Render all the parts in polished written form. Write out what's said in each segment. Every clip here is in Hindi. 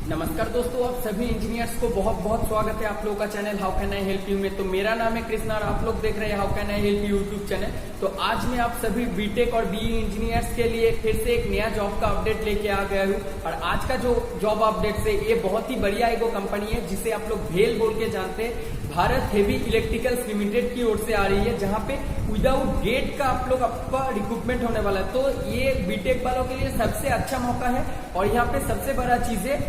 नमस्कार दोस्तों, आप सभी इंजीनियर्स को बहुत बहुत स्वागत है आप लोगों का channel how can I help you में। तो मेरा नाम है कृष्णा और आप लोग देख रहे हैं how can I help you YouTube channel. तो आज मैं आप सभी बीटेक और बीई इंजीनियर्स के लिए फिर से एक नया जॉब का अपडेट लेके आ गया हूँ। और आज का जो जॉब अपडेट है ये बहुत ही बढ़िया एक कंपनी है जिसे आप लोग भेल बोल के जानते हैं। भारत हेवी इलेक्ट्रिकल्स लिमिटेड की ओर से आ रही है, जहाँ पे विदाउट गेट का आप लोग आपका रिक्रूटमेंट होने वाला है। तो ये बीटेक वालों के लिए सबसे अच्छा मौका है। और यहाँ पे सबसे बड़ा चीज है,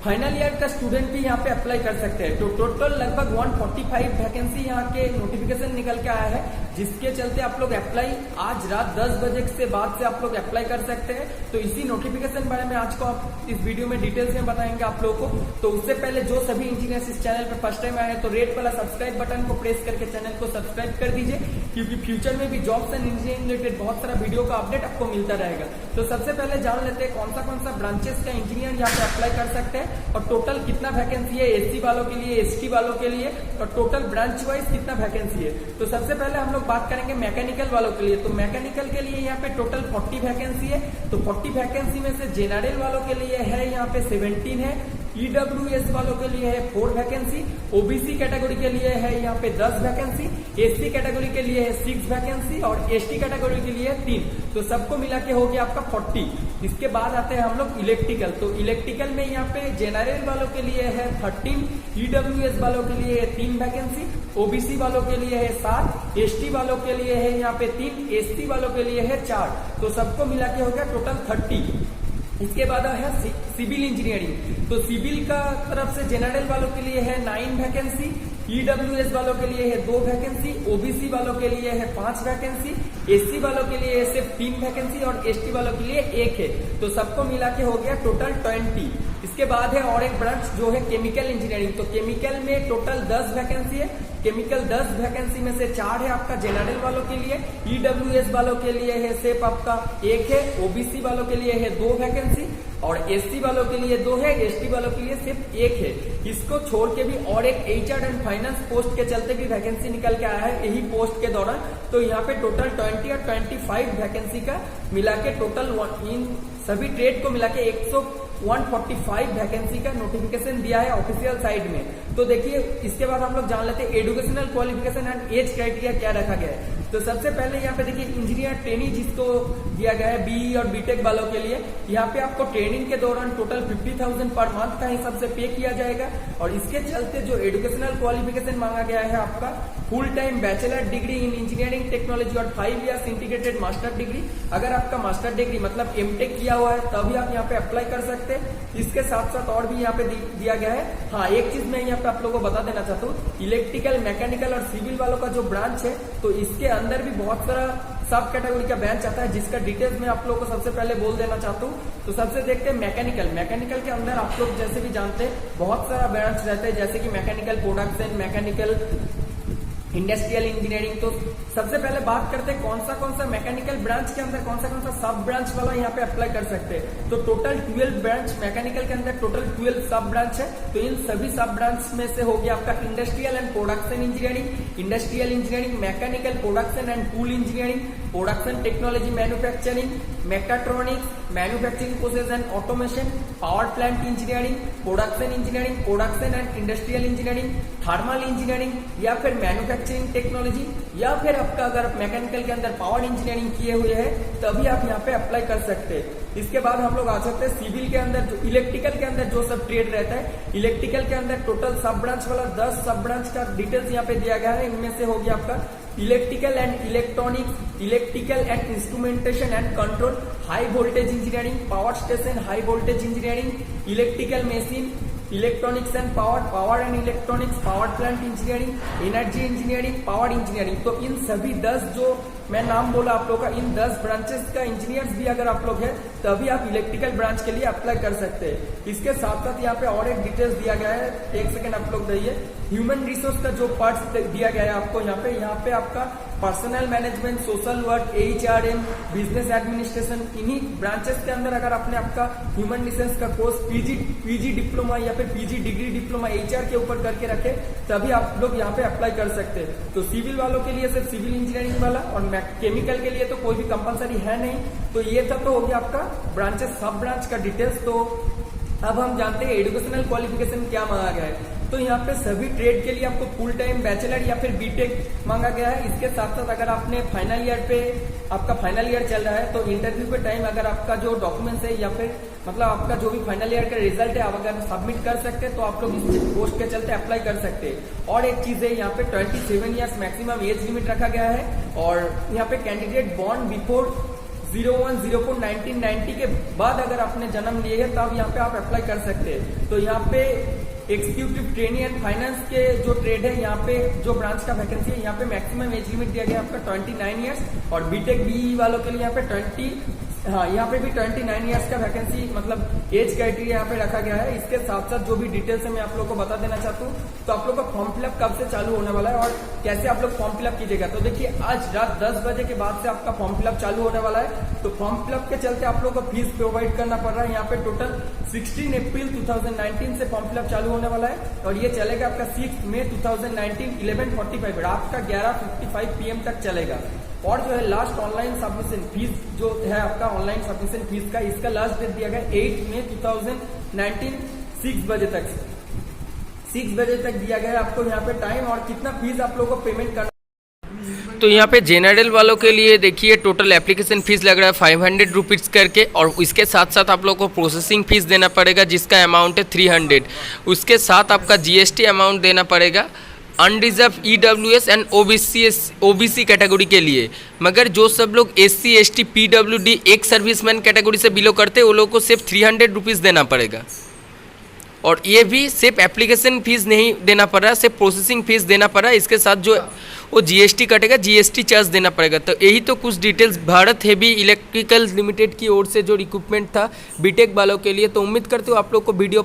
फाइनल ईयर का स्टूडेंट भी यहाँ पे अप्लाई कर सकते हैं। तो टोटल लगभग 145 वैकेंसी यहाँ के नोटिफिकेशन निकल के आया है, जिसके चलते आप लोग अप्लाई आज रात 10 बजे से बाद से आप लोग अप्लाई कर सकते हैं। तो इसी नोटिफिकेशन बारे में आज को आप इस वीडियो में डिटेल्स में बताएंगे आप लोगों को। तो उससे पहले जो सभी इंजीनियर्स इस चैनल पर फर्स्ट टाइम आए हैं तो रेड वाला सब्सक्राइब बटन को प्रेस करके चैनल को सब्सक्राइब कर दीजिए, क्योंकि फ्यूचर में भी जॉब्स एंड इंजीनियरिंग रिलेटेड बहुत सारा वीडियो का अपडेट आपको मिलता रहेगा। तो सबसे पहले जान लेते हैं कौन सा ब्रांचेस का इंजीनियर यहाँ पे अप्लाई कर सकते हैं और टोटल कितना वैकेंसी है एससी वालों के लिए, एसटी वालों के लिए, और टोटल ब्रांच वाइज कितना वैकेंसी है। तो सबसे पहले हम लोग बात करेंगे मैकेनिकल वालों के लिए। तो मैकेनिकल के लिए यहाँ पे टोटल 40 वैकेंसी है। तो 40 वैकेंसी में से जनरल वालों के लिए है यहाँ पे 17 है, ईडब्ल्यूएस वालों के लिए है 4 वैकेंसी, ओबीसी कैटेगरी के लिए है यहाँ पे 10 वैकेंसी, एससी कैटेगरी के लिए है 6 वैकेंसी और एसटी कैटेगरी के लिए 3। तो सबको मिला के हो गया आपका 40। इसके बाद आते हैं हम लोग इलेक्ट्रिकल। तो इलेक्ट्रिकल में यहाँ पे जनरल वालों के लिए है 13, ईडब्ल्यूएस वालों के लिए है 3 वैकेंसी, ओबीसी वालों के लिए है 7, एसटी वालों के लिए है यहाँ पे 3, एससी वालों के लिए है 4। तो सबको मिला के हो गया टोटल 30। इसके बाद है सिविल इंजीनियरिंग। तो सिविल का तरफ से जनरल वालों के लिए है 9 वैकेंसी, ईडब्ल्यूएस वालों के लिए है 2 वैकेंसी, ओबीसी वालों के लिए है 5 वैकेंसी, एससी वालों के लिए सिर्फ 3 वैकेंसी और एसटी वालों के लिए 1 है। तो सबको मिला के हो गया टोटल 20। इसके बाद है और एक ब्रांच जो है केमिकल इंजीनियरिंग। तो केमिकल में टोटल 10 वैकेंसी है। केमिकल 10 वैकेंसी में से 4 है आपका जनरल वालों के लिए, ईडब्ल्यूएस वालों के लिए है सिर्फ आपका 1 है, ओबीसी वालों के लिए है 2 वैकेंसी और एससी वालों के लिए 2 है, एसटी वालों के लिए सिर्फ 1 है। इसको छोड़ के भी और एक एचआर एंड फाइनेंस पोस्ट के चलते भी वैकेंसी निकल के आया है यही पोस्ट के दौरान। तो यहाँ पे टोटल 20 और 25 वैकेंसी का मिला के टोटल इन सभी ट्रेड को मिला के 145 वैकेंसी का नोटिफिकेशन दिया है ऑफिशियल साइट में। तो देखिए इसके बाद हम लोग जान लेते हैं educational qualification and age criteria क्या रखा गया है। तो सबसे पहले यहाँ पे देखिए इंजीनियर ट्रेनिंग जिसको दिया गया है बीई और बीटेक वालों के लिए, यहाँ पे आपको ट्रेनिंग के दौरान टोटल 50,000 पर मंथ का हिसाब से पे किया जाएगा। और इसके चलते जो एजुकेशनल क्वालिफिकेशन मांगा गया है आपका full time bachelor degree in engineering technology और 5 इयर्स इंटीग्रेटेड मास्टर डिग्री। अगर आपका मास्टर डिग्री मतलब एमटेक किया हुआ है तभी आप यहाँ पे अप्लाई कर सकते हैं। इसके साथ साथ और भी यहाँ पे दिया गया है। हाँ, एक चीज मैं यहाँ पे आप लोगों को बता देना चाहता हूँ, इलेक्ट्रिकल, मैकेनिकल और सिविल वालों का जो ब्रांच है तो इसके अंदर भी बहुत सारा सब कैटेगरी का ब्रांच आता है, जिसका डिटेल्स मैं आप लोगों को सबसे पहले बोल देना चाहता हूँ। तो सबसे देखते हैं मैकेनिकल के अंदर आप लोग जैसे भी जानते हैं बहुत सारा ब्रांच रहता है, जैसे कि mechanical production, mechanical industrial engineering. तो सबसे पहले बात करते हैं कौन सा मैकेनिकल ब्रांच के अंदर कौन सा सब ब्रांच वाला यहाँ पे अप्लाई कर सकते हैं। तो टोटल 12 ब्रांच मैकेनिकल के अंदर टोटल 12 सब ब्रांच है। तो इन सभी सब ब्रांच में से हो गया आपका industrial and production engineering, industrial engineering, mechanical production and tool engineering, production technology manufacturing, mechatronics, manufacturing process and automation, power plant engineering, production engineering, production and industrial engineering, thermal engineering या फिर मैन्युफैक्चरिंग टेक्नोलॉजी, या फिर आपका अगर मैकेनिकल के अंदर पावर इंजीनियरिंग किए हुए हैं तभी आप यहाँ पे अप्लाई कर सकते हैं। इसके बाद हम लोग आ सकते हैं सिविल के अंदर, जो इलेक्ट्रिकल के अंदर जो सब ट्रेड रहता है। इलेक्ट्रिकल के अंदर टोटल सब ब्रांच वाला 10 सब ब्रांच का डिटेल्स यहाँ पे दिया गया है। इनमें से हो गया आपका electrical and electronics, electrical and instrumentation and control, high voltage engineering, power station high voltage engineering, electrical machine, electronics and power and electronics, power plant engineering, energy engineering, power engineering. तो इन सभी 10 जो मैं नाम बोला आप लोग का, इन 10 ब्रांचेस का इंजीनियर्स भी अगर आप लोग हैं तभी आप इलेक्ट्रिकल ब्रांच के लिए अप्लाई कर सकते हैं। इसके साथ साथ यहाँ पे और एक डिटेल्स दिया गया है, एक सेकंड आप लोग दइए। ह्यूमन रिसोर्स का जो पार्ट्स दिया गया है आपको यहाँ पे आपका personal management, social work, HRM, business administration, इन्हीं ब्रांचेस के अंदर अगर आपने आपका ह्यूमन रिसोर्स का कोर्स पीजी डिप्लोमा या फिर पीजी डिग्री डिप्लोमा एचआर के ऊपर करके रखे तभी आप लोग यहाँ पे अप्लाई कर सकते हैं। तो सिविल वालों के लिए सिर्फ सिविल इंजीनियरिंग वाला और केमिकल के लिए तो कोई भी कंपलसरी है नहीं। तो ये सब तो हो गया आपका ब्रांचेस सब ब्रांच का डिटेल्स। तो अब हम जानते हैं एजुकेशनल क्वालिफिकेशन क्या मांगा गया है। तो यहाँ पे सभी ट्रेड के लिए आपको फुल टाइम बैचलर या फिर बीटेक मांगा गया है। इसके साथ साथ अगर आपने फाइनल ईयर पे आपका फाइनल ईयर चल रहा है तो इंटरव्यू के टाइम अगर आपका जो डॉक्यूमेंट्स है या फिर मतलब आपका जो भी फाइनल ईयर का रिजल्ट है आप अगर सबमिट कर सकते हैं तो आप लोग इस पोस्ट के चलते अप्लाई कर सकते हैं। और एक चीज है, यहाँ पे 27 ईयर्स मैक्सिमम एज लिमिट रखा गया है। और यहाँ पे कैंडिडेट बॉर्न बिफोर 01/04/1990 के बाद अगर आपने जन्म लिए है तब यहाँ पे आप अप्लाई कर सकते हैं। तो यहाँ पे एग्जीक्यूटिव ट्रेनिंग एंड फाइनेंस के जो ट्रेड है यहाँ पे जो ब्रांच का वैकेंसी है यहाँ पे मैक्सिमम एज लिमिट दिया गया है आपका 29 ईयर्स। और बीटेक बीई वालों के लिए यहाँ पे यहाँ पे भी 29 ईयर्स का वैकेंसी मतलब एज क्राइटेरिया यहाँ पे रखा गया है। इसके साथ साथ जो भी डिटेल्स है मैं आप लोग को बता देना चाहता हूँ। तो आप लोग का फॉर्म फिलअप कब से चालू होने वाला है और कैसे आप लोग फॉर्म फिलअप कीजिएगा। तो देखिए आज रात 10 बजे के बाद से आपका फॉर्म फिलअप चालू होने वाला है। तो फॉर्म फिलअप के चलते आप लोग को फीस प्रोवाइड करना पड़ रहा है। यहाँ पे टोटल 16 अप्रैल 2019 से फॉर्म फिलअप चालू होने वाला है और ये चलेगा आपका 6 मई 2019 11:45 रात का 11:55 PM तक चलेगा। और जो है लास्ट ऑनलाइन सबमिशन फीस जो है आपका ऑनलाइन सबमिशन फीस का इसका लास्ट डेट दिया गया 8 मई 2019 6 बजे तक दिया गया है आपको यहाँ पे टाइम। और कितना फीस आप लोगों को पेमेंट करना। तो यहाँ पे जनरल वालों के लिए देखिए टोटल एप्लीकेशन फीस लग रहा है 500 रुपीज़ करके। और इसके साथ साथ आप लोगों को प्रोसेसिंग फीस देना पड़ेगा जिसका अमाउंट है 300। उसके साथ आपका GST अमाउंट देना पड़ेगा unreserve EWS and OBC category के लिए। मगर जो सब लोग SC ST PWD एक सर्विसमैन कैटेगरी से बिलो करते हैं वो लोग को सिर्फ 300 रुपीज़ देना पड़ेगा। और ये भी सिर्फ एप्लीकेशन फीस नहीं देना पड़ रहा, सिर्फ प्रोसेसिंग फीस देना पड़ रहा है। इसके साथ जो वो GST कटेगा, GST चार्ज देना पड़ेगा। तो यही तो कुछ details Bharat heavy electrical limited की ओर से जो रिक्रूटमेंट था बीटेक वालों के लिए। तो उम्मीद करते हो आप लोग को वीडियो